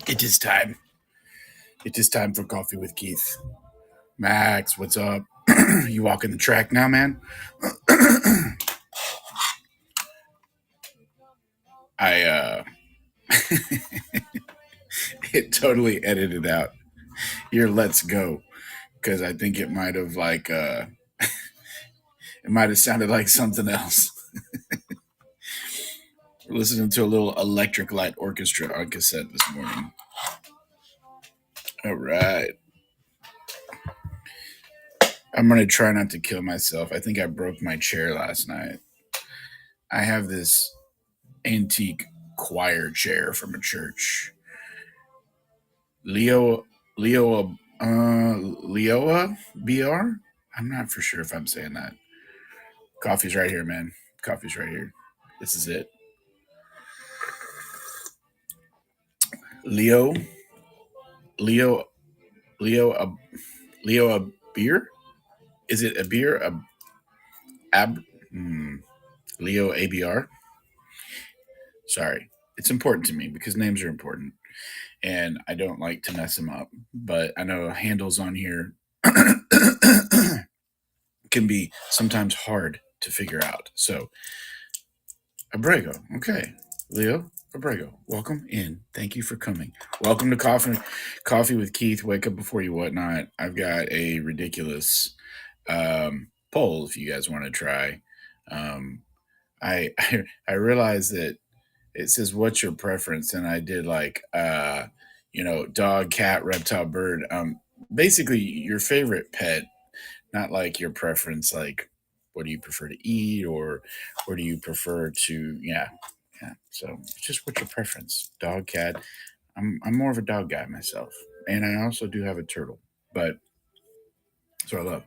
It is time. It is time for Coffee with Keith. Max, what's up? You walking the track now, man? I it totally edited out your "Let's Go" because I think it might have it might have sounded like something else. We're listening to a little Electric Light Orchestra on cassette this morning. All right, I'm gonna try not to kill myself. I think I broke my chair last night. I have this antique choir chair from a church. Leo Leo Leoa BR. I'm not for sure if I'm saying that. Coffee's right here, man. Coffee's right here. This is it. Leo Leo Leo Leo a beer? Is it a beer? A ab Leo ABR? Sorry. It's important to me because names are important and I don't like to mess them up. But I know handles on here can be sometimes hard to figure out. So Abrego. Okay. Leo Abrego. Welcome in. Thank you for coming. Welcome to Coffee with Keith. Wake up before you whatnot. I've got a ridiculous poll if you guys want to try. I I realized that it says what's your preference, and I did dog, cat, reptile, bird. Basically your favorite pet, not like your preference, like what do you prefer to eat or do you prefer to yeah. So it's just what's your preference? Dog, cat. I'm more of a dog guy myself. And I also do have a turtle. But that's what I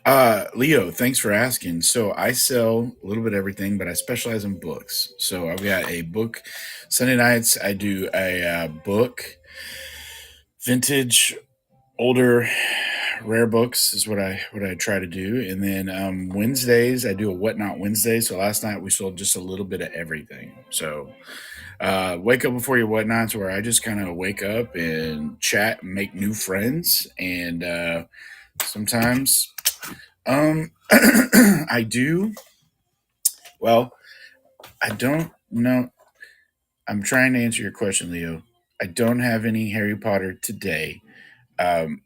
love. Leo, thanks for asking. So I sell a little bit of everything, but I specialize in books. So I've got a book. Sunday nights I do a book, vintage, older, rare books is what I try to do. And then Wednesdays I do a WhatNot Wednesday. So last night we sold just a little bit of everything. So wake up before your whatnots, where I just kind of wake up and chat and make new friends. And sometimes I do. Well, I don't know. I'm trying to answer your question, Leo. I don't have any Harry Potter today. Um,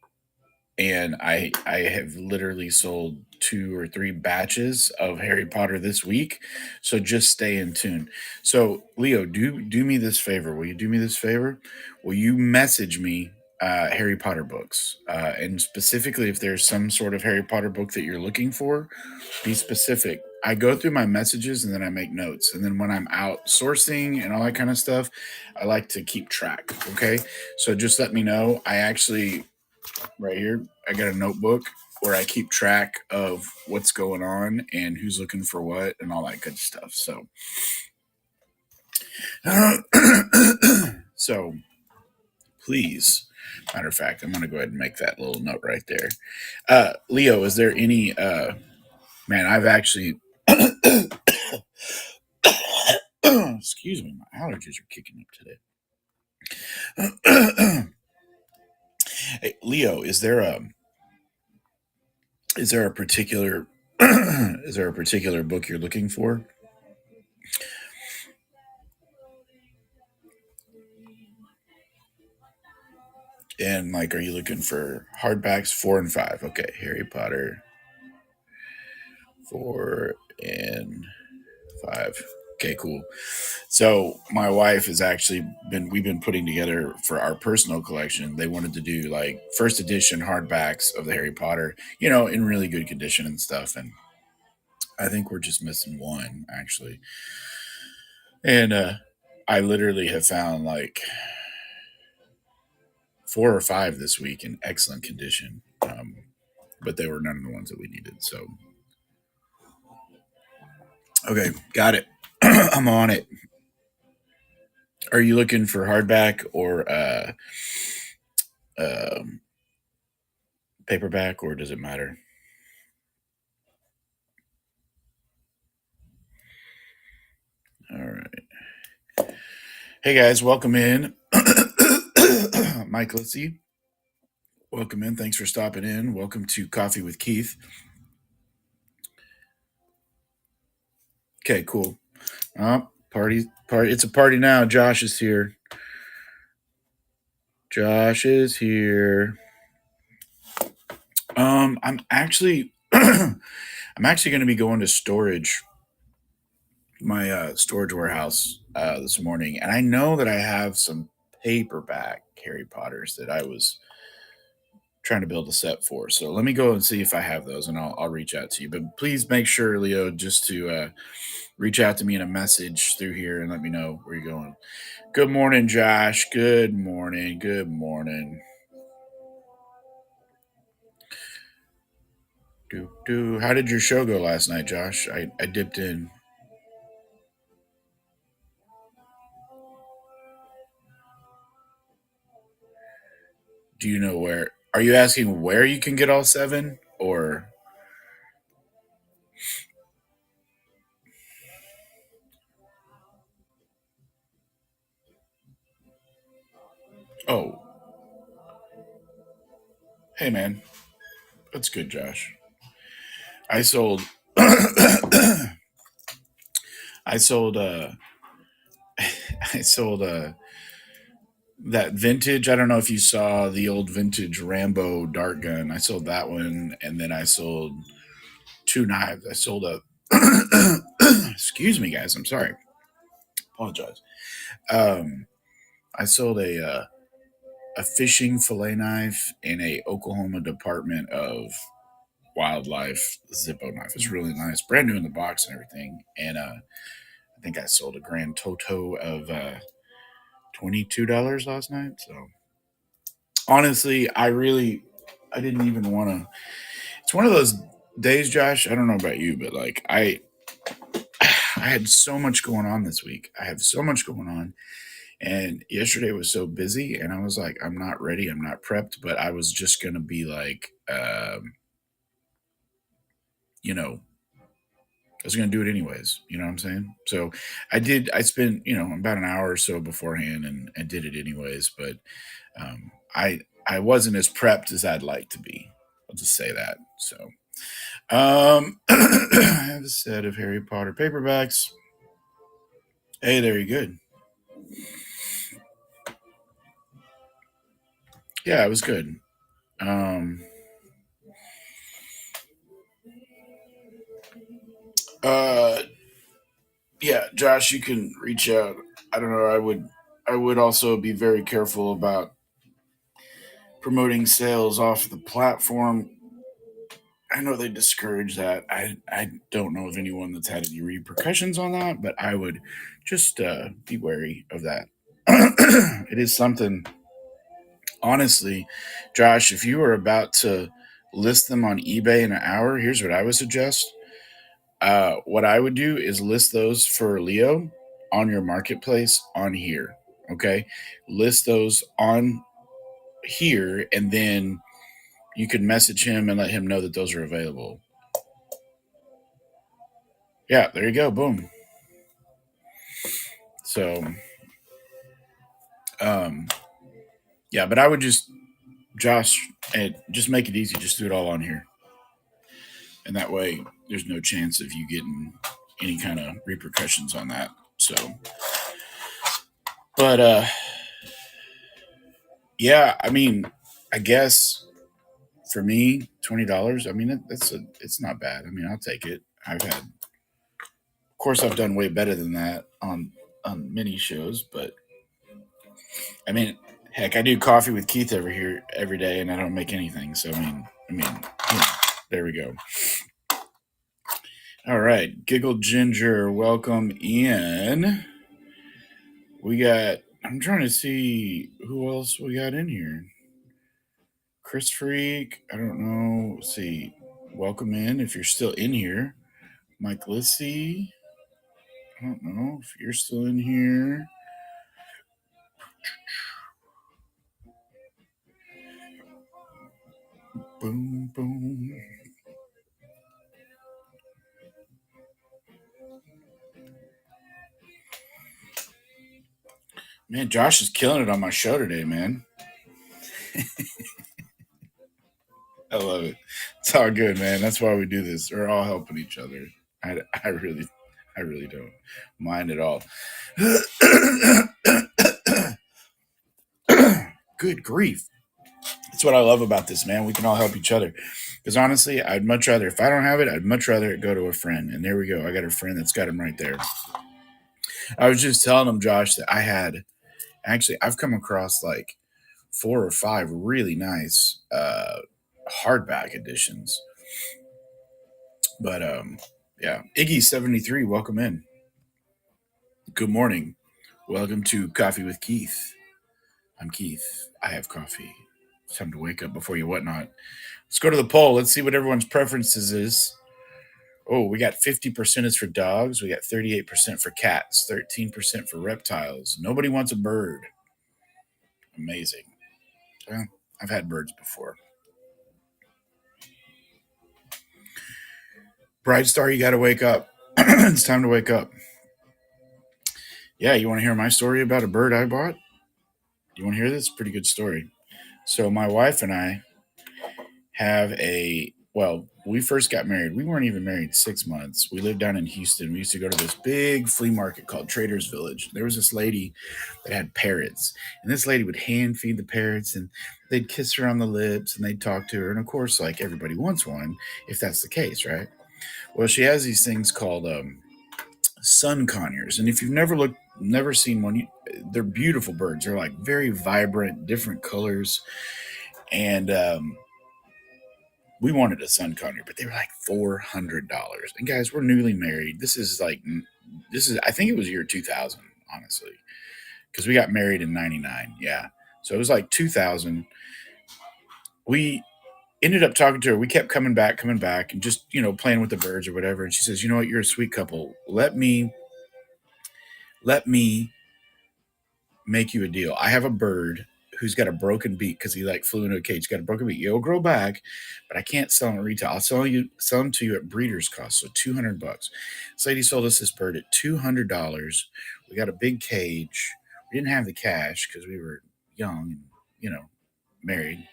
and I have literally sold 2 or 3 batches of Harry Potter this week. So just stay in tune. So Leo, do me this favor. Will you do me this favor? Will you message me Harry Potter books? And specifically, if there's some sort of Harry Potter book that you're looking for, be specific. I go through my messages and then I make notes. And then when I'm out sourcing and all that kind of stuff, I like to keep track. Okay. So just let me know. I actually right here. I got a notebook where I keep track of what's going on and who's looking for what and all that good stuff. So, so please, matter of fact, I'm going to go ahead and make that little note right there. Leo, is there any, man, I've actually, excuse me, my allergies are kicking up today. Hey, Leo, is there a particular is there a particular book you're looking for? And like, are you looking for hardbacks 4 and 5? Okay, Harry Potter 4 and 5. Okay, cool. So my wife has actually we've been putting together for our personal collection. They wanted to do like first edition hardbacks of the Harry Potter, in really good condition and stuff. And I think we're just missing one actually. And I literally have found like 4 or 5 this week in excellent condition. But they were none of the ones that we needed. So, okay, got it. I'm on it. Are you looking for hardback or um, paperback, or does it matter? All right. Hey guys, welcome in. Mike Litzy, welcome in. Thanks for stopping in. Welcome to Coffee with Keith. Okay, cool. Party. It's a party now. Josh is here. Josh is here. I'm actually, I'm actually going to be going to my storage warehouse this morning, and I know that I have some paperback Harry Potters that I was trying to build a set for. So let me go and see if I have those, and I'll reach out to you. But please make sure, Leo, just to reach out to me in a message through here and let me know where you're going. Good morning, Josh. Good morning. Good morning. How did your show go last night, Josh? I dipped in. Do you know where? Are you asking where you can get all seven, or? Oh, hey man, that's good, Josh. I sold. I sold. I sold that vintage. I don't know if you saw the old vintage Rambo dart gun. I sold that one, and then I sold two knives. I sold a. Excuse me, guys. I'm sorry. Apologize. Um, I sold a fishing fillet knife and a Oklahoma Department of Wildlife Zippo knife. It's really nice, brand new in the box and everything. And I think I sold a grand total of $22 last night. So honestly, I didn't even want to. It's one of those days, Josh. I don't know about you, but like I had so much going on this week. I have so much going on. And yesterday was so busy, and I was like, I'm not ready. I'm not prepped, but I was just going to be like, you know, I was going to do it anyways. You know what I'm saying? So I spent, about an hour or so beforehand and did it anyways. But I wasn't as prepped as I'd like to be. I'll just say that. So, I have a set of Harry Potter paperbacks. Hey, there you good. Yeah, it was good. Um, uh, yeah, Josh, you can reach out. I don't know. I would also be very careful about promoting sales off the platform. I know they discourage that. I don't know of anyone that's had any repercussions on that, but I would just be wary of that. It is something, honestly, Josh. If you were about to list them on eBay in an hour, here's what I would suggest. What I would do is list those for Leo on your marketplace on here. Okay, list those on here, and then you can message him and let him know that those are available. Yeah, there you go. Boom. So, um, yeah, but I would just, Josh, and just make it easy. Just do it all on here, and that way, there's no chance of you getting any kind of repercussions on that. So, but yeah, I mean, I guess for me, $20. I mean, it's not bad. I mean, I'll take it. Of course, I've done way better than that on mini shows, but I mean, heck, I do coffee with Keith over here every day, and I don't make anything. So there we go. All right, Giggle Ginger, welcome in. We got. I'm trying to see who else we got in here. Chris Freak. I don't know. Let's see. Welcome in if you're still in here. Mike Lissy. I don't know if you're still in here. Boom, boom. Man, Josh is killing it on my show today, man. I love it. It's all good, man. That's why we do this. We're all helping each other. I really, I really don't mind at all. Good grief. That's what I love about this, man. We can all help each other. Because honestly, I'd much rather, if I don't have it, I'd much rather it go to a friend. And there we go. I got a friend that's got him right there. I was just telling him, Josh, that I've come across like 4 or 5 really nice hardback editions. But yeah, Iggy73, welcome in. Good morning. Welcome to Coffee with Keith. I'm Keith. I have coffee. It's time to wake up before you whatnot. Let's go to the poll. Let's see what everyone's preferences is. Oh, we got 50% is for dogs. We got 38% for cats, 13% for reptiles. Nobody wants a bird. Amazing. Well, I've had birds before. Bright Star, you got to wake up. It's time to wake up. Yeah, you want to hear my story about a bird I bought? You want to hear this? Pretty good story. So my wife and I have we first got married. We weren't even married 6 months. We lived down in Houston. We used to go to this big flea market called Trader's Village. There was this lady that had parrots, and this lady would hand feed the parrots, and they'd kiss her on the lips, and they'd talk to her. And of course, like everybody wants one, if that's the case, right? Well, she has these things called sun conures, and if you've never seen one, they're beautiful birds. They're like very vibrant, different colors, and we wanted a sun conure, but they were like $400. And guys, we're newly married. I think it was year 2000, honestly, because we got married in '99. Yeah, so it was like 2000. We ended up talking to her. We kept coming back, and just playing with the birds or whatever. And she says, "You know what? You're a sweet couple. Let me make you a deal. I have a bird who's got a broken beak because he like flew into a cage. He's got a broken beak. It'll grow back, but I can't sell him at retail. I'll sell him to you at breeder's cost, so $200. This lady sold us this bird at $200. We got a big cage. We didn't have the cash because we were young and married,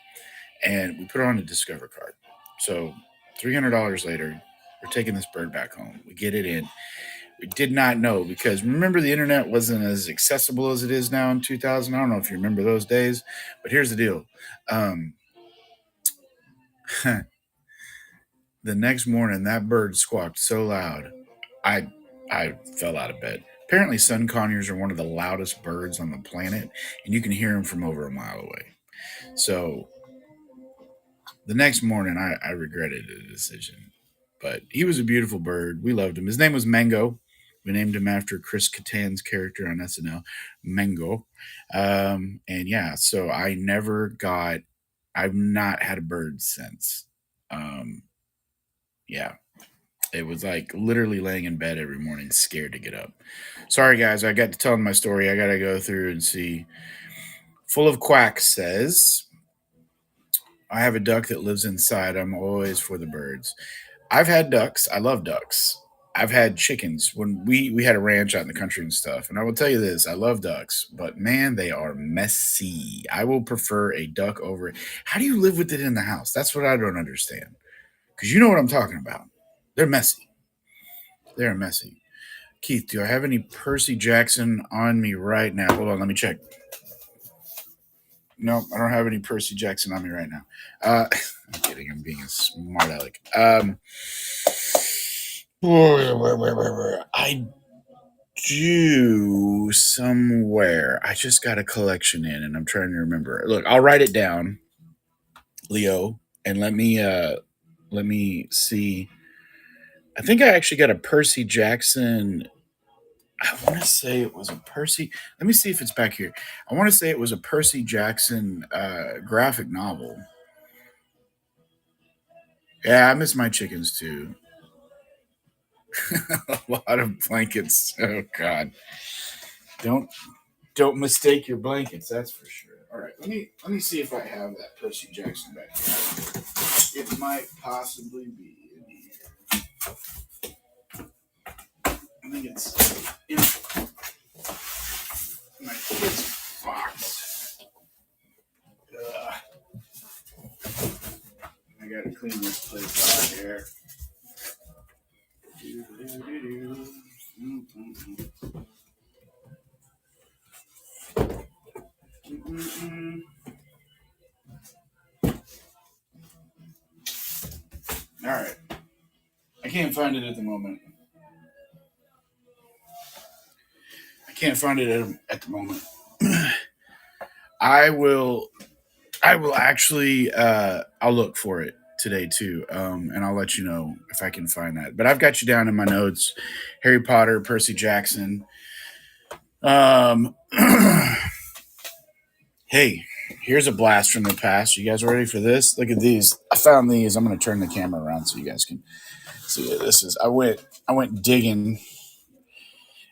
and we put it on a Discover card. So $300 later, we're taking this bird back home. We get it in. We did not know, because remember, the internet wasn't as accessible as it is now in 2000. I don't know if you remember those days, but here's the deal. The next morning, that bird squawked so loud, I fell out of bed. Apparently, sun conures are one of the loudest birds on the planet, and you can hear them from over a mile away. So the next morning, I regretted the decision. But he was a beautiful bird. We loved him. His name was Mango. We named him after Chris Kattan's character on SNL, Mango. And yeah, so I've not had a bird since. Um, yeah, it was like literally laying in bed every morning, scared to get up. Sorry, guys, I got to tell my story. I got to go through and see. Full of Quack says, I have a duck that lives inside. I'm always for the birds. I've had ducks. I love ducks. I've had chickens when we had a ranch out in the country and stuff. And I will tell you this, I love ducks, but man, they are messy. I will prefer a duck over it. How do you live with it in the house? That's what I don't understand. Because you know what I'm talking about. They're messy. They're messy. Keith, do I have any Percy Jackson on me right now? Hold on, let me check. No, I don't have any Percy Jackson on me right now. I'm kidding. I'm being a smart aleck. I do somewhere. I just got a collection in, and I'm trying to remember. Look, I'll write it down, Leo, and let me see. I think I actually got a Percy Jackson. I want to say it was a Percy. Let me see if it's back here. I want to say it was a Percy Jackson graphic novel. Yeah, I miss my chickens too. A lot of blankets. Oh God! Don't don't mistake your blankets. That's for sure. All right, let me see if I have that Percy Jackson back here. It might possibly be in here. I think it's in my kids' box. Ugh. I gotta clean this place out here. All right. I can't find it at the moment. I can't find it at the moment. I will. I will actually. I'll look for it today too, and I'll let you know if I can find that. But I've got you down in my notes: Harry Potter, Percy Jackson. Um, hey, here's a blast from the past. You guys ready for this? Look at these. I found these. I'm going to turn the camera around so you guys can see it. This is. I went digging.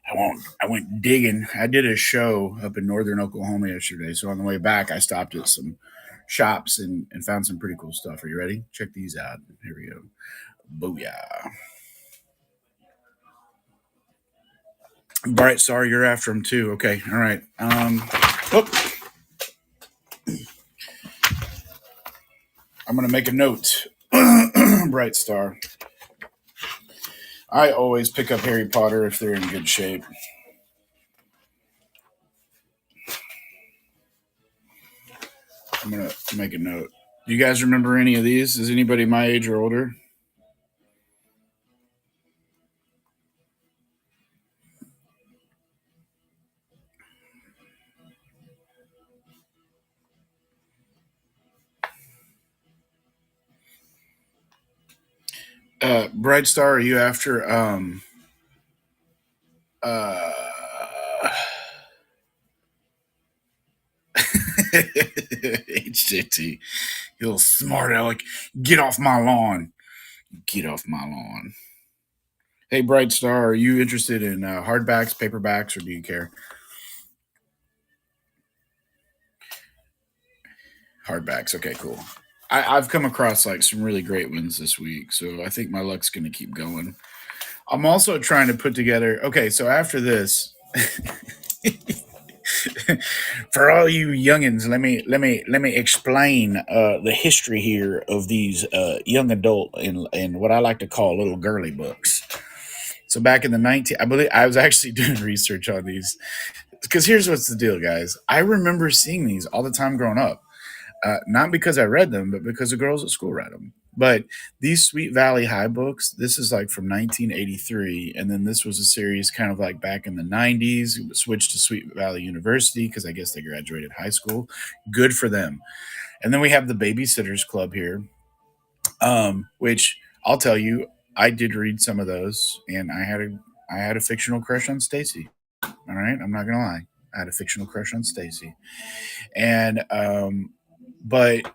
I went digging. I did a show up in northern Oklahoma yesterday. So on the way back, I stopped at some shops and found some pretty cool stuff. Are you ready? Check these out. Here we go. Booyah. Bright Star, you're after them too. Okay. All right. Oh, I'm going to make a note. Bright Star. I always pick up Harry Potter if they're in good shape. I'm going to make a note. Do you guys remember any of these? Is anybody my age or older? Bright Star, are you after uh HJT? You little smart aleck. Get off my lawn. Get off my lawn. Hey, Bright Star, are you interested in hardbacks, paperbacks, or do you care? Hardbacks. Okay, cool. I've come across like some really great ones this week, so I think my luck's going to keep going. I'm also trying to put together. Okay, so after this, for all you youngins, let me explain the history here of these young adult and what I like to call little girly books. So back in the 19, I believe I was actually doing research on these because here's what's the deal, guys. I remember seeing these all the time growing up. Not because I read them, but because the girls at school read them. But these Sweet Valley High books, this is like from 1983, and then this was a series kind of like back in the 90s. It switched to Sweet Valley University because I guess they graduated high school. Good for them. And then we have the Babysitters Club here, which I'll tell you, I did read some of those, and I had a fictional crush on Stacy. All right, I'm not gonna lie, I had a fictional crush on Stacy, and but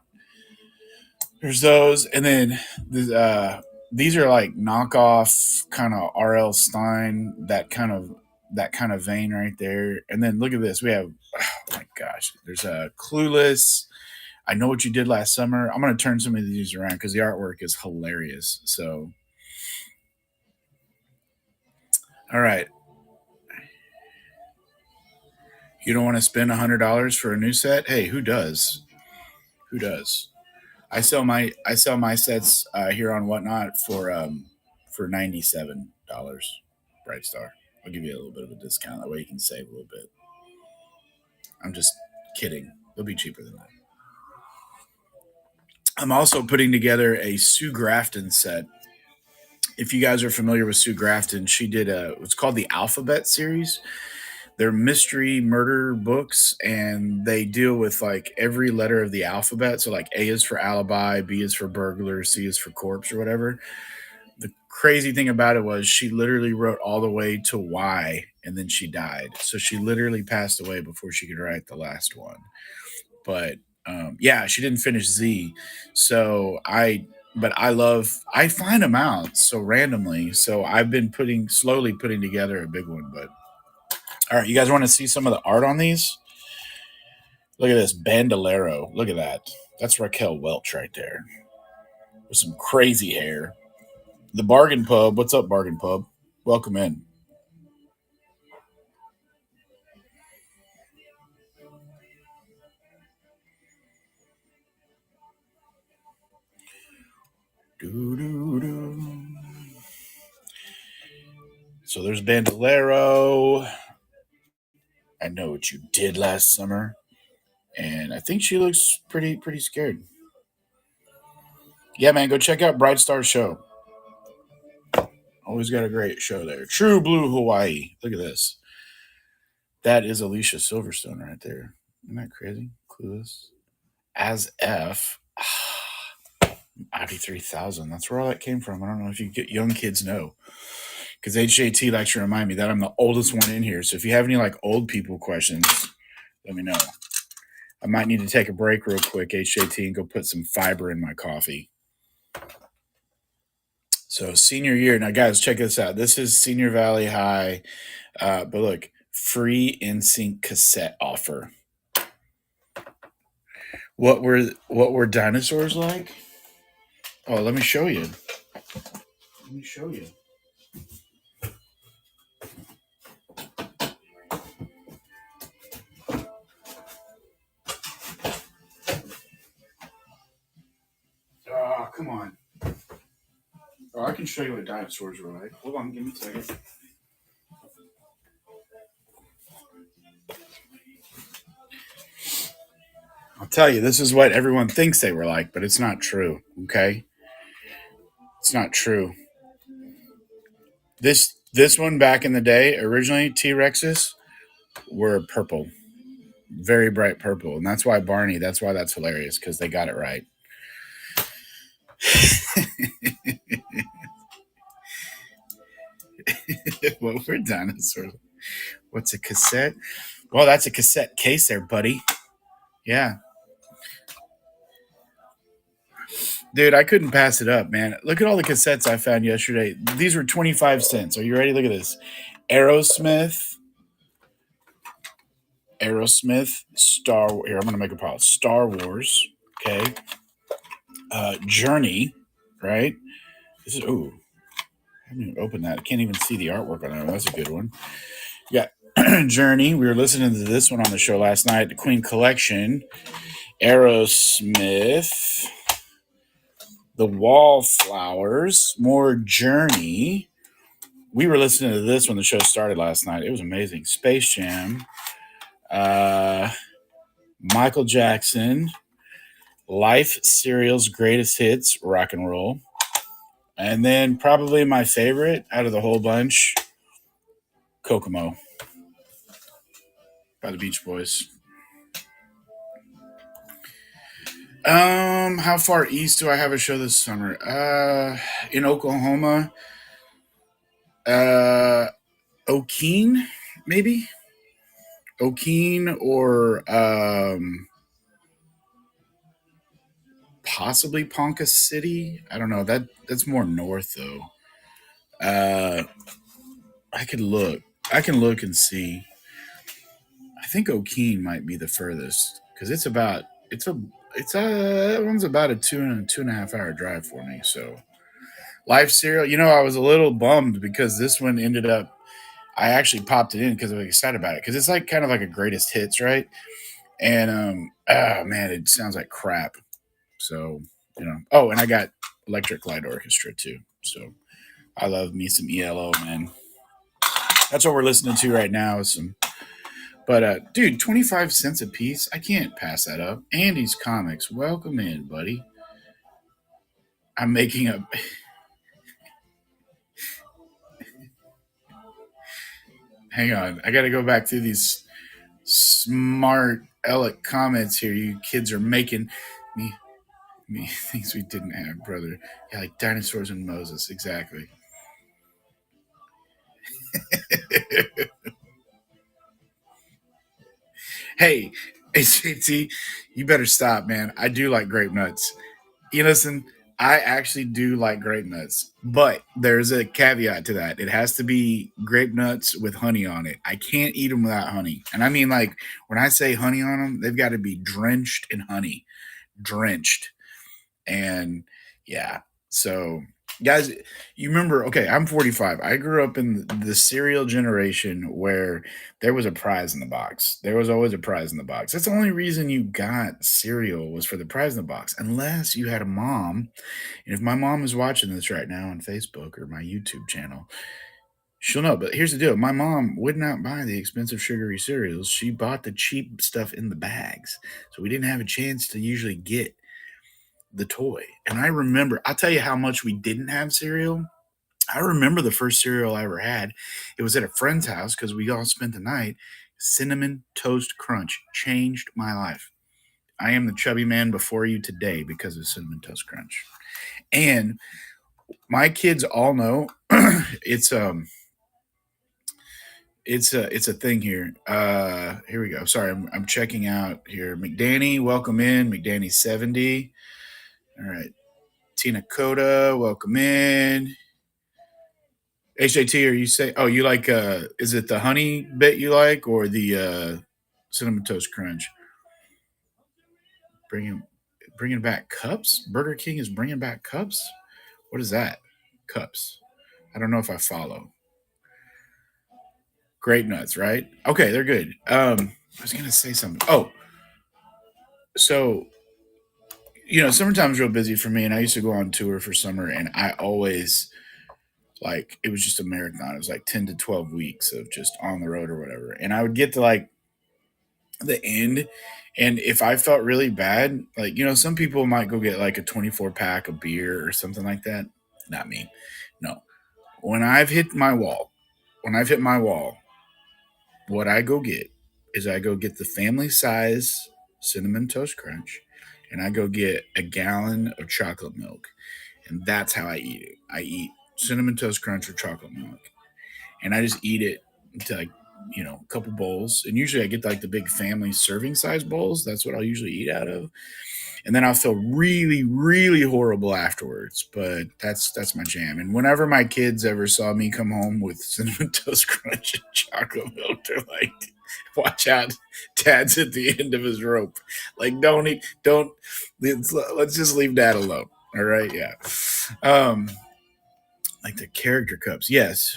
there's those, and then these are like knockoff kind of R.L. Stein, that kind of vein right there. And then look at this, we have oh my gosh, there's a Clueless. I Know What You Did Last Summer. I'm going to turn some of these around because the artwork is hilarious. So, all right, you don't want to spend $100 for a new set? Hey, who does? Who does? I sell my sets here on Whatnot for $97. Bright Star. I'll give you a little bit of a discount. That way you can save a little bit. I'm just kidding. They'll be cheaper than that. I'm also putting together a Sue Grafton set. If you guys are familiar with Sue Grafton, she did it's called the Alphabet series. They're mystery murder books, and they deal with like every letter of the alphabet. So like A is for alibi, B is for burglar, C is for corpse or whatever. The crazy thing about it was she literally wrote all the way to Y and then she died. So she literally passed away before she could write the last one. But yeah, she didn't finish Z. So but I find them out so randomly. So I've been slowly putting together a big one. But all right, you guys want to see some of the art on these? Look at this bandolero. Look at that. That's Raquel Welch right there with some crazy hair. The Bargain Pub. What's up, Bargain Pub? Welcome in. Do, do, do. So there's Bandolero. I know what you did last summer, and I think she looks pretty scared. Yeah, man, go check out Bright Star Show. Always got a great show there. True Blue Hawaii. Look at this. That is Alicia Silverstone right there. Isn't that crazy? Clueless. As F. Audi 3000. That's where all that came from. I don't know if you get young kids know. Because HJT likes to remind me that I'm the oldest one in here. So if you have any like old people questions, let me know. I might need to take a break real quick, HJT, and go put some fiber in my coffee. So senior year. Now, guys, check this out. This is Senior Valley High. But look, free NSYNC cassette offer. What were dinosaurs like? Oh, let me show you. Let me show you. Oh, come on. Oh, I can show you what dinosaurs were like. Hold on, give me a second. I'll tell you, this is what everyone thinks they were like, but it's not true. Okay, it's not true. This one back in the day, originally T Rexes were purple, very bright purple, and that's why Barney. That's why that's hilarious because they got it right. What were dinosaurs? What's a cassette? Well, that's a cassette case there, buddy. Yeah. Dude, I couldn't pass it up, man. Look at all the cassettes I found yesterday. These were 25 cents. Are you ready? Look at this. Aerosmith, Here, I'm going to make a pause. Star Wars, okay. Journey, right? This is, ooh, I haven't even opened that. I can't even see the artwork on that. That's a good one. Yeah. Journey. We were listening to this one on the show last night. The Queen Collection. Aerosmith. The Wallflowers. More Journey. We were listening to this when the show started last night. It was amazing. Space Jam. Michael Jackson. Life Serial's Greatest Hits. Rock and Roll. And then probably my favorite out of the whole bunch, Kokomo by the Beach Boys. How far east do I have a show this summer? In Oklahoma. Okeen, maybe? Okeen or possibly Ponca City. I don't know. That's more north though. I could look. I can look and see. I think Okeen might be the furthest because it's that one's about a 2.5 hour drive for me. So Life Serial, I was a little bummed because this one ended up. I actually popped it in because I was excited about it because it's like kind of like a greatest hits, right? And man, it sounds like crap. So Oh, and I got Electric Light Orchestra too. So I love me some ELO, man. That's what we're listening to right now. But dude, 25 cents a piece. I can't pass that up. Andy's Comics, welcome in, buddy. I'm making a. Hang on, I got to go back through these smart Alec comments here. You kids are making me things we didn't have, brother. Yeah, like dinosaurs and Moses, exactly. Hey, HJT, you better stop, man. I do like grape nuts. Listen, I actually do like grape nuts, but there's a caveat to that. It has to be grape nuts with honey on it. I can't eat them without honey. And I mean, like, when I say honey on them, they've got to be drenched in honey. Drenched. And yeah, so Guys, you remember, okay, I'm 45. I grew up in the cereal generation where there was a prize in the box. There was always a prize in the box. That's the only reason you got cereal was for the prize in the box, unless you had a mom. And if my mom is watching this right now on Facebook or my YouTube channel, she'll know. But here's the deal: my mom would not buy the expensive sugary cereals. She bought the cheap stuff in the bags, so we didn't have a chance to usually get the toy. And I remember, I'll tell you how much we didn't have cereal. I remember the first cereal I ever had. It was at a friend's house because we all spent the night. Cinnamon Toast Crunch changed my life. I am the chubby man before you today because of Cinnamon Toast Crunch. And my kids all know it's it's a thing here. Here we go. Sorry, I'm checking out here. McDanny, welcome in. McDanny 70. All right. Tina Coda, welcome in. HJT, are you say? Oh, you like? Is it the honey bit you like, or the cinnamon toast crunch? Bringing bringing back cups. Burger King is bringing back cups. What is that? Cups. I don't know if I follow. Grape nuts, right? Okay, they're good. I was gonna say something. Oh, so summertime's real busy for me, and I used to go on tour for summer, and I always like it was just a marathon. It was like 10 to 12 weeks of just on the road or whatever, and I would get to like the end. And if I felt really bad, like, some people might go get like a 24 pack of beer or something like that. Not me. No. When I've hit my wall, when I've hit my wall, what I go get is I go get the family size cinnamon toast crunch and I go get a gallon of chocolate milk. And that's how I eat it. I eat cinnamon toast crunch with chocolate milk. And I just eat it to like a couple bowls, and usually I get like the big family serving size bowls. That's what I'll usually eat out of, and then I'll feel really, really horrible afterwards. But that's my jam. And whenever my kids ever saw me come home with cinnamon toast crunch and chocolate milk, they're like, "Watch out, Dad's at the end of his rope. Like, don't eat, don't. Let's just leave Dad alone." All right, yeah. Um, like the character cups, yes.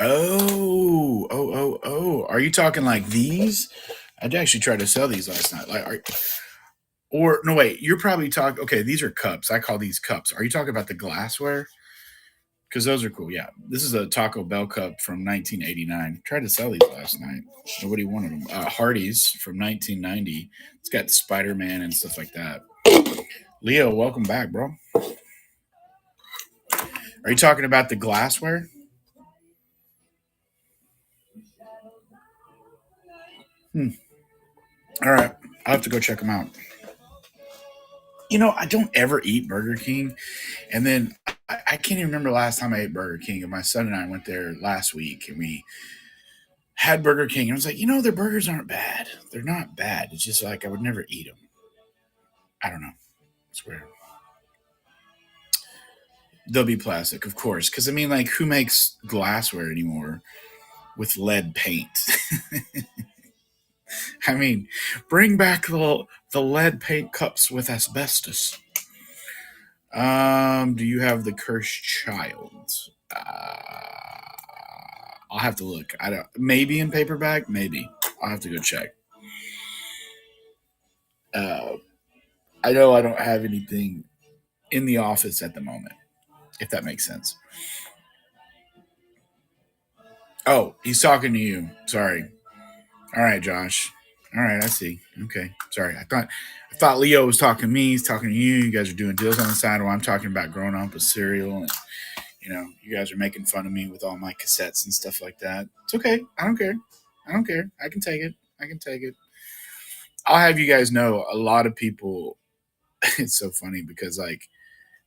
Oh. Are you talking like these? I'd actually tried to sell these last night. Or no, wait. You're probably talking. Okay, these are cups. I call these cups. Are you talking about the glassware? Because those are cool. Yeah, this is a Taco Bell cup from 1989. Tried to sell these last night. Nobody wanted them. Hardee's from 1990. It's got Spider Man and stuff like that. Leo, welcome back, bro. Are you talking about the glassware? Hmm. All right, I'll have to go check them out. I don't ever eat Burger King. And then I can't even remember the last time I ate Burger King. And my son and I went there last week and we had Burger King. And I was like, their burgers aren't bad. They're not bad. It's just like I would never eat them. I don't know. It's weird. They'll be plastic, of course. Because, I mean, like, who makes glassware anymore with lead paint? I mean, bring back the lead paint cups with asbestos. Do you have the cursed child? I'll have to look. I don't. Maybe in paperback. Maybe I'll have to go check. Uh, I know I don't have anything in the office at the moment. If that makes sense. Oh, he's talking to you. Sorry. All right, Josh. All right, I see. Okay. Sorry. I thought Leo was talking to me. He's talking to you. You guys are doing deals on the side while I'm talking about growing up with cereal, and you guys are making fun of me with all my cassettes and stuff like that. It's okay. I don't care. I don't care. I can take it. I can take it. I'll have you guys know a lot of people. It's so funny because like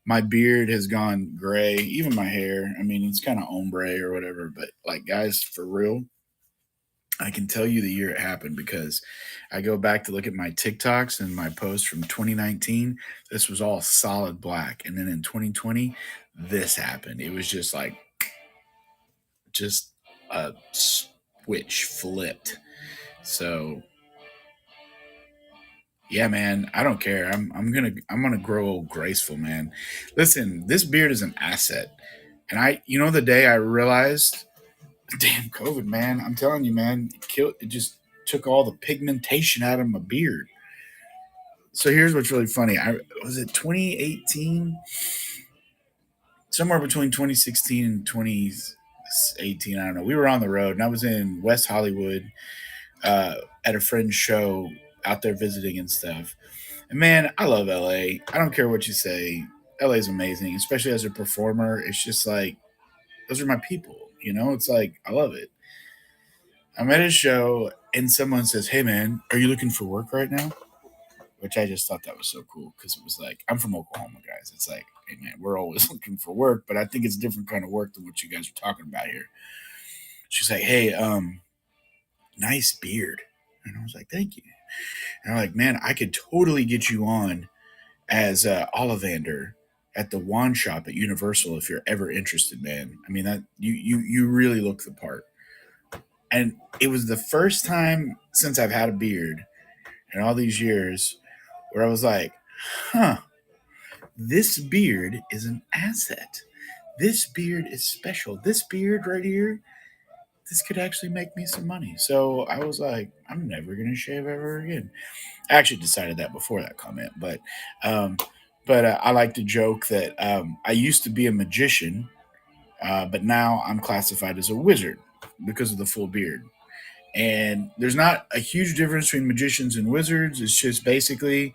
my beard has gone gray, even my hair. I mean, it's kind of ombre or whatever, but like guys, for real, I can tell you the year it happened because I go back to look at my TikToks and my posts from 2019. This was all solid black, and then in 2020, this happened. It was just like just a switch flipped. So Yeah, man. I don't care. I'm gonna grow old graceful, man. Listen, this beard is an asset. And the day I realized, damn COVID, man, I'm telling you, man, it just took all the pigmentation out of my beard. So here's what's really funny. I was it 2018, somewhere between 2016 and 2018. I don't know. We were on the road, and I was in West Hollywood at a friend's show out there visiting and stuff. And man, I love LA. I don't care what you say. LA is amazing, especially as a performer. It's just like those are my people. It's like I love it. I'm at a show and someone says, "Hey man, are you looking for work right now?" Which I just thought that was so cool because it was like I'm from Oklahoma, guys. It's like, hey man, we're always looking for work, but I think it's a different kind of work than what you guys are talking about here. She's like, "Hey, nice beard," and I was like, "Thank you." And I'm like, "Man, I could totally get you on as Ollivander at the wand shop at Universal if you're ever interested, man. I mean that you really look the part." And it was the first time since I've had a beard in all these years where I was like, "Huh, this beard is an asset. This beard is special. This beard right here, this could actually make me some money." So I was like, I'm never gonna shave ever again. I actually decided that before that comment, um, but I like to joke that I used to be a magician, but now I'm classified as a wizard because of the full beard. And there's not a huge difference between magicians and wizards. It's just basically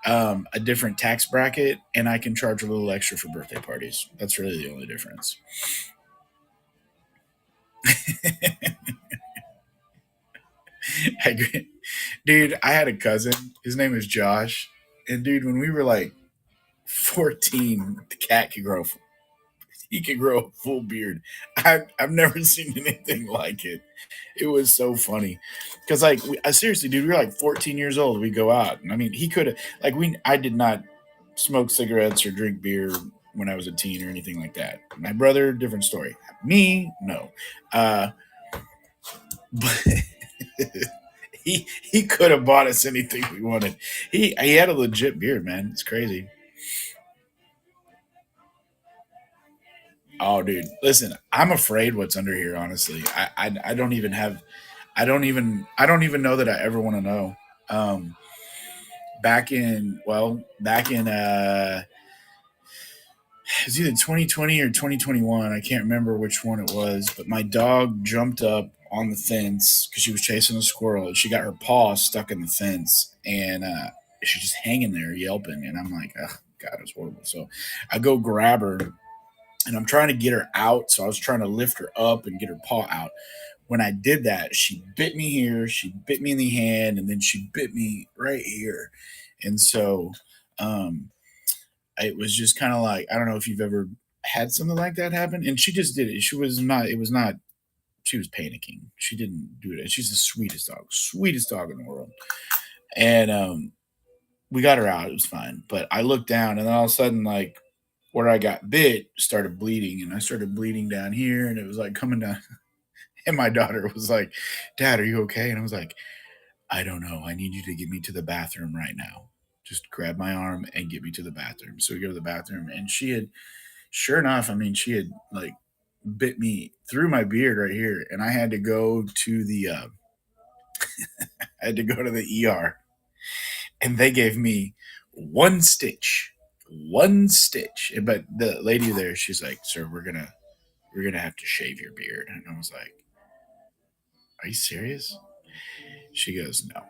a different tax bracket, and I can charge a little extra for birthday parties. That's really the only difference. I agree. Dude, I had a cousin. His name is Josh. And dude, when we were like 14, the cat could grow. He could grow a full beard. I've never seen anything like it. It was so funny because seriously, dude, we were like 14 years old. We go out, and I mean, he could have I did not smoke cigarettes or drink beer when I was a teen or anything like that. My brother, different story. Me, no. Uh, but he could have bought us anything we wanted. He had a legit beard, man. It's crazy. Oh, dude, listen, I'm afraid what's under here. Honestly, I don't even have. I don't even know that I ever want to know. Um, back in it was either 2020 or 2021. I can't remember which one it was, but my dog jumped up on the fence because she was chasing a squirrel. She got her paw stuck in the fence, and she's just hanging there yelping. And I'm like, oh, God, it's horrible. So I go grab her, and I'm trying to get her out. So I was trying to lift her up and get her paw out. When I did that, she bit me here, she bit me in the hand, and then she bit me right here. And so um, it was just kind of like, I don't know if you've ever had something like that happen. And she just did it. It was not, she was panicking. She didn't do it. She's the sweetest dog in the world. And we got her out. It was fine. But I looked down, and then all of a sudden, like, where I got bit started bleeding, and I started bleeding down here, and it was like coming down. And my daughter was like, "Dad, are you okay?" And I was like, "I don't know. I need you to get me to the bathroom right now. Just grab my arm and get me to the bathroom." So we go to the bathroom, and sure enough, I mean, she had like bit me through my beard right here, and I had to go to I had to go to the ER, and they gave me one stitch. But the lady there, she's like, "Sir, we're gonna have to shave your beard," and I was like, "Are you serious?" She goes, "No,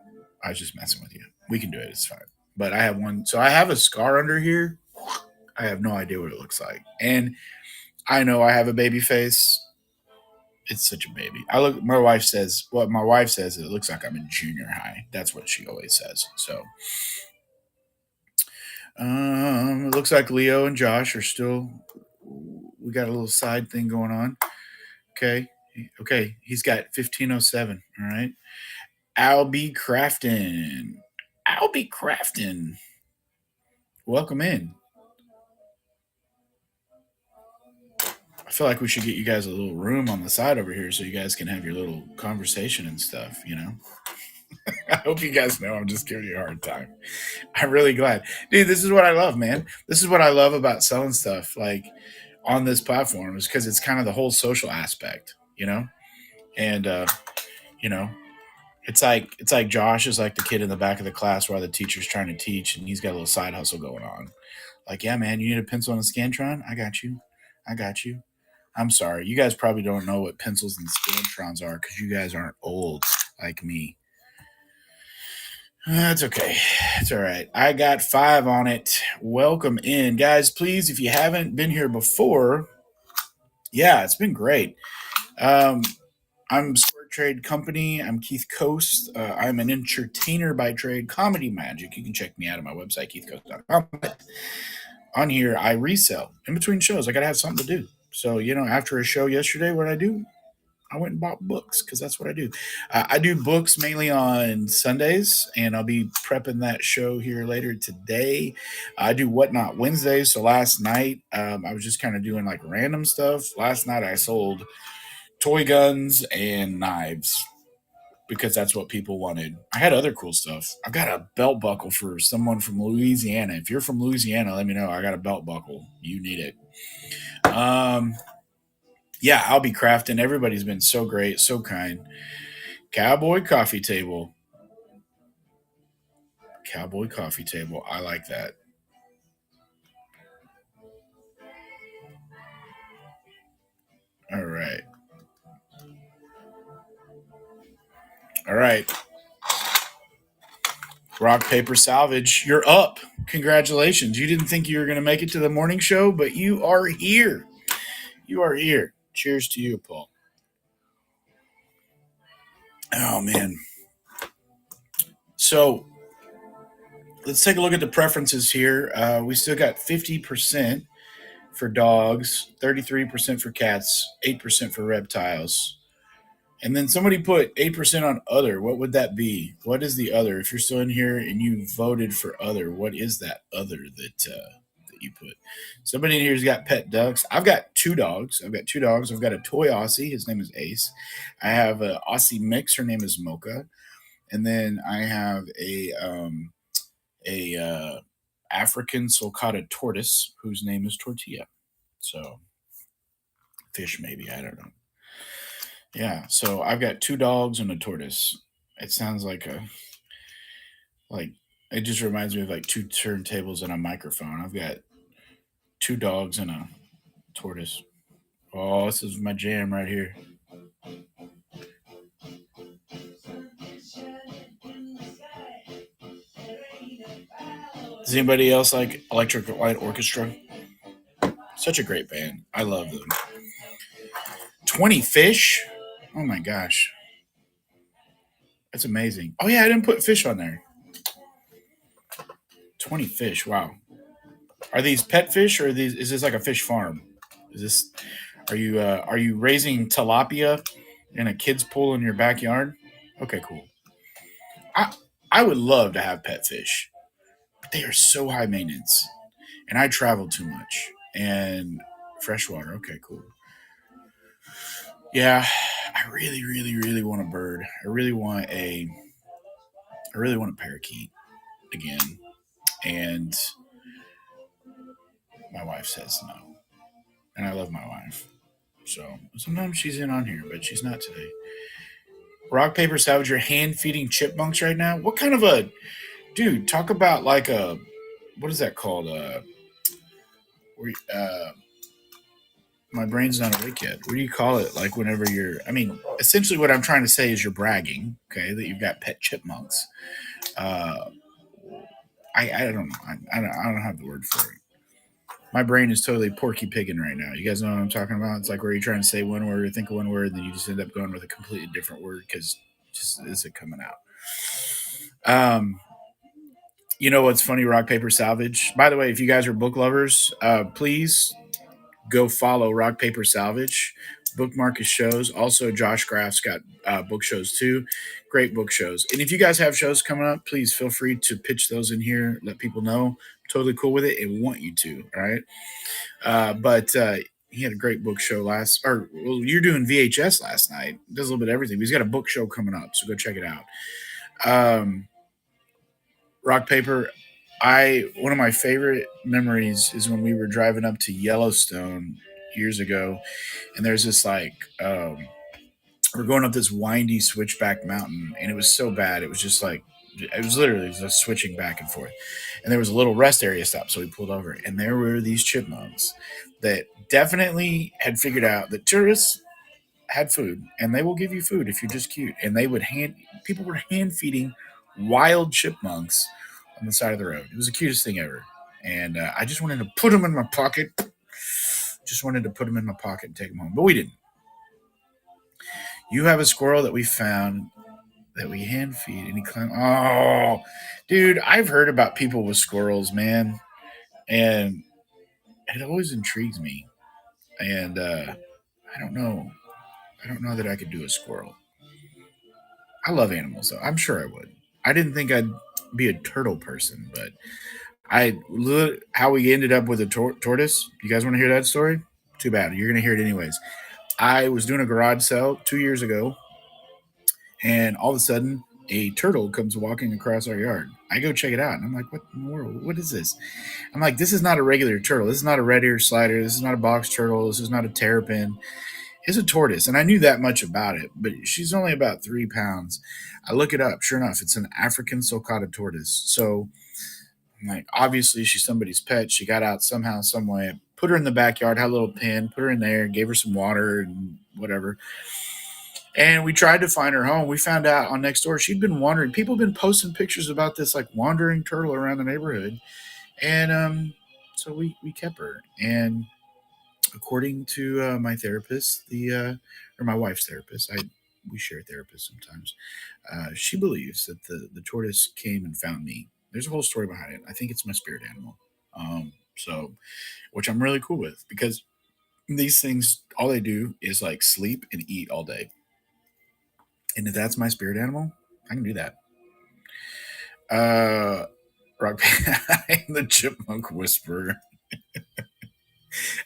I was just messing with you. We can do it. It's fine." But I have one. So I have a scar under here. I have no idea what it looks like. And I know I have a baby face. It's such a baby. My wife says it looks like I'm in junior high. That's what she always says. So it looks like Leo and Josh are still, we got a little side thing going on. Okay. Okay. He's got 1507. All right. Albie Crafton. Albie Crafton. Welcome in. I feel like we should get you guys a little room on the side over here so you guys can have your little conversation and stuff, you know? I hope you guys know I'm just giving you a hard time. I'm really glad. Dude, this is what I love, man. This is what I love about selling stuff like on this platform is because it's kind of the whole social aspect, you know? And you know, it's like Josh is like the kid in the back of the class while the teacher's trying to teach and he's got a little side hustle going on. Like, yeah, man, you need a pencil and a Scantron? I got you. I got you. I'm sorry. You guys probably don't know what pencils and Scantrons are because you guys aren't old like me. That's okay. It's all right. I got 5 on it. Welcome in. Guys, please, if you haven't been here before, yeah, it's been great. Um, I'm Square Trade Company. I'm Keith Coast. I'm an entertainer by trade, comedy magic. You can check me out on my website, keithcoast.com. On here, I resell. In between shows, I got to have something to do. So, after a show yesterday, what did I do? I went and bought books because that's what I do. I do books mainly on Sundays, and I'll be prepping that show here later today. I do WhatNot Wednesdays. So last night, I was just kind of doing like random stuff. Last night, I sold toy guns and knives because that's what people wanted. I had other cool stuff. I've got a belt buckle for someone from Louisiana. If you're from Louisiana, let me know. I got a belt buckle. You need it. Yeah, I'll be crafting. Everybody's been so great, so kind. Cowboy coffee table. Cowboy coffee table. I like that. All right. All right. Rock, paper, salvage. You're up. Congratulations. You didn't think you were going to make it to the morning show, but you are here. You are here. Cheers to you, Paul. Oh, man. So let's take a look at the preferences here. We still got 50% for dogs, 33% for cats, 8% for reptiles. And then somebody put 8% on other. What would that be? What is the other? If you're still in here and you voted for other, what is that other that you put? Somebody in here's got pet ducks. I've got 2 dogs. I've got a toy Aussie. His name is Ace. I have an Aussie mix. Her name is Mocha. And then I have a African sulcata tortoise whose name is Tortilla. So fish maybe, I don't know. Yeah, so I've got 2 dogs and a tortoise. It sounds like it just reminds me of like 2 turntables and a microphone. I've got 2 dogs and a tortoise. Oh, this is my jam right here. Does anybody else like Electric Light Orchestra? Such a great band. I love them. 20 fish? Oh my gosh. That's amazing. Oh yeah, I didn't put fish on there. 20 fish. Wow. Are these pet fish or is this like a fish farm? Is this are you raising tilapia in a kid's pool in your backyard? Okay, cool. I I would love to have pet fish, but they are so high maintenance, and I travel too much. And freshwater, okay, cool. Yeah, I really, really, really want a bird. I really want a parakeet again. And my wife says no, and I love my wife. So sometimes she's in on here, but she's not today. Rock paper salvage. You're hand feeding chipmunks right now. What kind of a dude? Talk about like a what is that called? Where, my brain's not awake yet. What do you call it? Like whenever you're, I mean, essentially what I'm trying to say is you're bragging, okay, that you've got pet chipmunks. Uh, I don't know. I don't have the word for it. My brain is totally porky pigging right now. You guys know what I'm talking about? It's like where you're trying to say one word or think of one word, and then you just end up going with a completely different word because just isn't coming out. You know what's funny? Rock paper salvage. By the way, if you guys are book lovers, please go follow Rock Paper Salvage. Bookmark his shows. Also, Josh Graff's got book shows too. Great book shows. And if you guys have shows coming up, please feel free to pitch those in here. Let people know. Totally cool with it and want you to. All right. But he had a great book show you're doing VHS last night. Does a little bit of everything. But he's got a book show coming up, so go check it out. Um, Rock paper. I One of my favorite memories is when we were driving up to Yellowstone years ago, and there's this like we're going up this windy switchback mountain, and it was so bad. It was just like it was literally just switching back and forth, and there was a little rest area stop, so we pulled over, and there were these chipmunks that definitely had figured out that tourists had food, and they will give you food if you're just cute. And they would hand people were hand feeding wild chipmunks on the side of the road. It was the cutest thing ever, and I just wanted to put them in my pocket. Just wanted to put them in my pocket and take them home, but we didn't. You have a squirrel that we found that we hand feed, and he climbed. Oh, dude, I've heard about people with squirrels, man, and it always intrigues me. And I don't know. I don't know that I could do a squirrel. I love animals, though. I'm sure I would. I didn't think I'd be a turtle person, but I look how we ended up with a tortoise. You guys want to hear that story? Too bad. You're gonna hear it anyways. I was doing a garage sale 2 years ago, and all of a sudden, a turtle comes walking across our yard. I go check it out, and I'm like, "What in the world? What is this?" I'm like, "This is not a regular turtle. This is not a red ear slider. This is not a box turtle. This is not a terrapin. It's a tortoise." And I knew that much about it, but she's only about 3 pounds. I look it up. Sure enough, it's an African sulcata tortoise. So I'm like, obviously, she's somebody's pet. She got out somehow, some way. Put her in the backyard, had a little pen, put her in there, gave her some water and whatever. And we tried to find her home. We found out on next door she'd been wandering. People have been posting pictures about this like wandering turtle around the neighborhood, and so we kept her. And according to my therapist, the or my wife's therapist, I we share therapists sometimes. She believes that the tortoise came and found me. There's a whole story behind it. I think it's my spirit animal. So which I'm really cool with because these things all they do is like sleep and eat all day. And if that's my spirit animal, I can do that. Uh, Rock the chipmunk whisperer.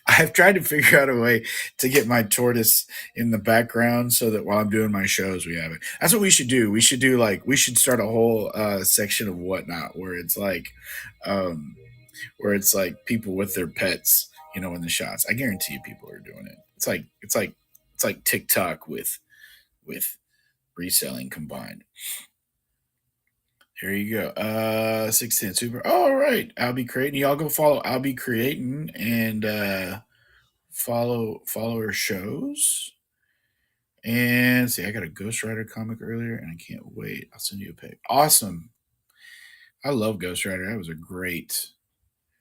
I've tried to figure out a way to get my tortoise in the background so that while I'm doing my shows, we have it. That's what we should do. We should start a whole section of whatnot um, where it's like people with their pets, in the shots. I guarantee you, people are doing it. It's like TikTok with reselling combined. There you go. 16 super. All right. I'll be creating. Y'all go follow. I'll be creating and follow her shows. And see, I got a Ghost Rider comic earlier, and I can't wait. I'll send you a pic. Awesome. I love Ghost Rider. That was a great.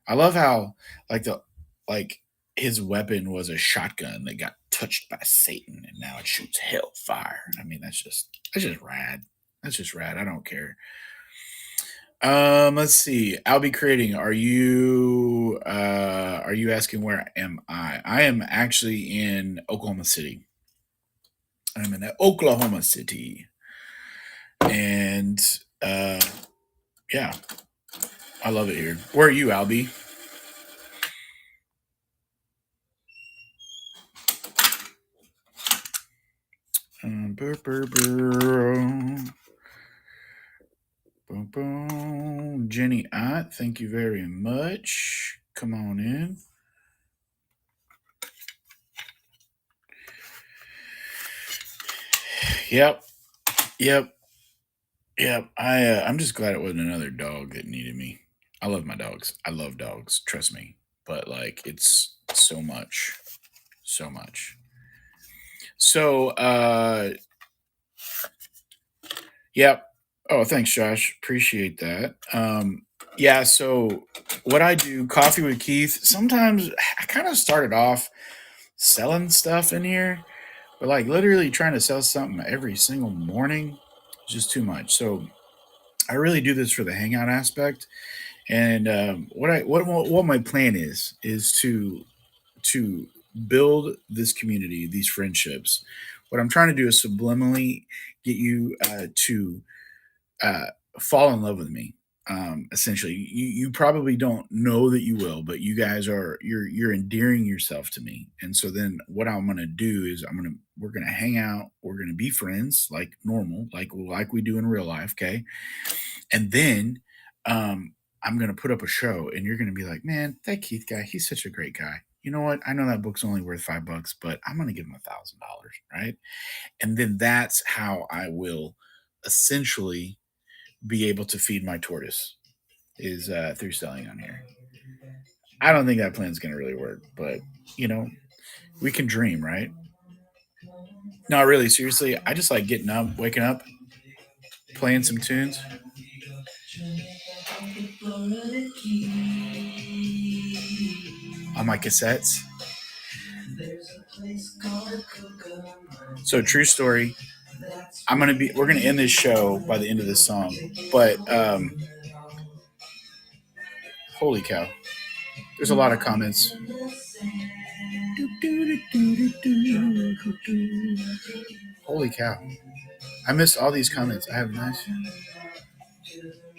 I love how like the like his weapon was a shotgun that got touched by Satan, and now it shoots hellfire. I mean, that's just rad. That's just rad. I don't care. Let's see. I'll be creating. Are you asking where am I? I am actually in Oklahoma City. I'm in Oklahoma City. And uh yeah, I love it here. Where are you, Albie? Brr, brr, brr. Boom, boom. Jenny Ott, thank you very much. Come on in. Yep, yep, yep. I'm just glad it wasn't another dog that needed me. I love my dogs. I love dogs. Trust me. But like, it's so much, so much. So, yep. Oh, thanks, Josh. Appreciate that. Yeah. So, what I do, coffee with Keith. Sometimes I kind of started off selling stuff in here, but like literally trying to sell something every single morning is just too much. So I really do this for the hangout aspect. And what my plan is to build this community, these friendships. What I'm trying to do is subliminally get you to uh, fall in love with me. essentially. You probably don't know that you will, but you guys are you're endearing yourself to me. And so then what I'm gonna do is we're gonna hang out, we're gonna be friends like normal, like we do in real life, okay? And then I'm gonna put up a show and you're gonna be like, man, that Keith guy, he's such a great guy. You know what? I know that book's only worth $5, but I'm gonna give him $1,000, right? And then that's how I will essentially be able to feed my tortoise is through selling on here. I don't think that plan's gonna really work, but you know, we can dream, right? No, really, seriously, I just like getting up, waking up, playing some tunes on my cassettes. So true story. We're gonna end this show by the end of this song, but holy cow, there's a lot of comments. Holy cow, I missed all these comments. I have nice.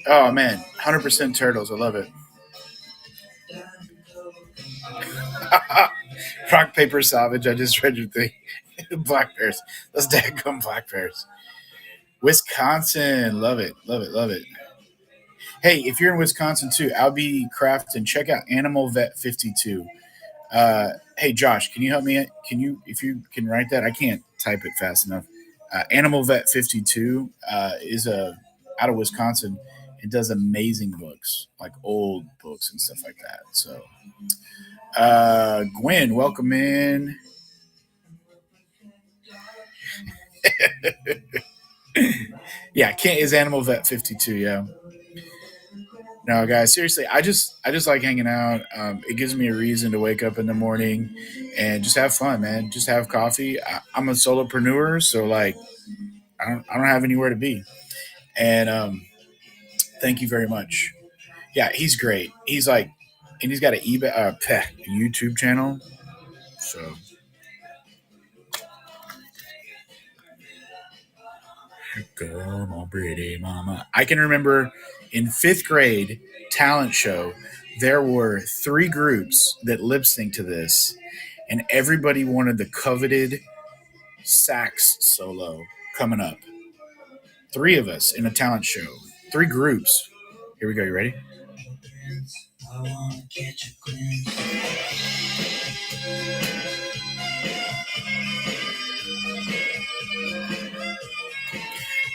Oh man, 100% turtles. I love it. Rock paper salvage. I just read your thing. Black bears. Those dadgum black bears. Wisconsin. Love it. Love it. Love it. Hey, if you're in Wisconsin too, Albie Craft and check out Animal Vet 52. Hey, Josh, can you help me? Can you, if you can write that? I can't type it fast enough. Animal Vet 52 is out of Wisconsin. It does amazing books, like old books and stuff like that. So, Gwen, welcome in. Yeah, Kent is Animal Vet 52. Yeah. No, guys, seriously, I just like hanging out. It gives me a reason to wake up in the morning and just have fun, man. Just have coffee. I'm a solopreneur, so like I don't have anywhere to be. And thank you very much. Yeah, he's great. He's like, and he's got an eBay, a YouTube channel. So come on, pretty mama. I can remember in fifth grade talent show, there were three groups that lip synced to this, and everybody wanted the coveted sax solo coming up. Three of us in a talent show, three groups. Here we go. You ready?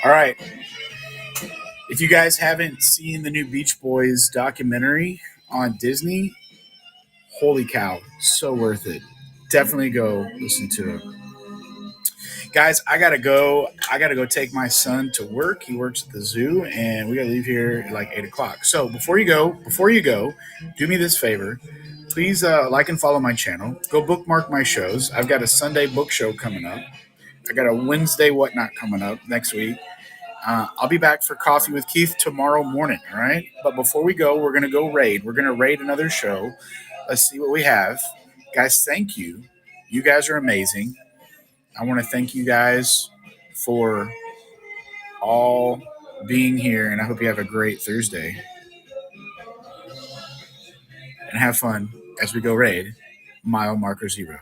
All right. If you guys haven't seen the new Beach Boys documentary on Disney, holy cow, so worth it. Definitely go listen to it. Guys, I gotta go. I gotta go take my son to work. He works at the zoo, and we gotta leave here at like 8 o'clock. So before you go, do me this favor. Please like and follow my channel. Go bookmark my shows. I've got a Sunday book show coming up. I got a Wednesday WhatNot coming up next week. I'll be back for Coffee with Keith tomorrow morning. All right. But before we go, we're gonna go raid. We're gonna raid another show. Let's see what we have, guys. Thank you. You guys are amazing. I want to thank you guys for all being here, and I hope you have a great Thursday and have fun as we go raid mile marker 0.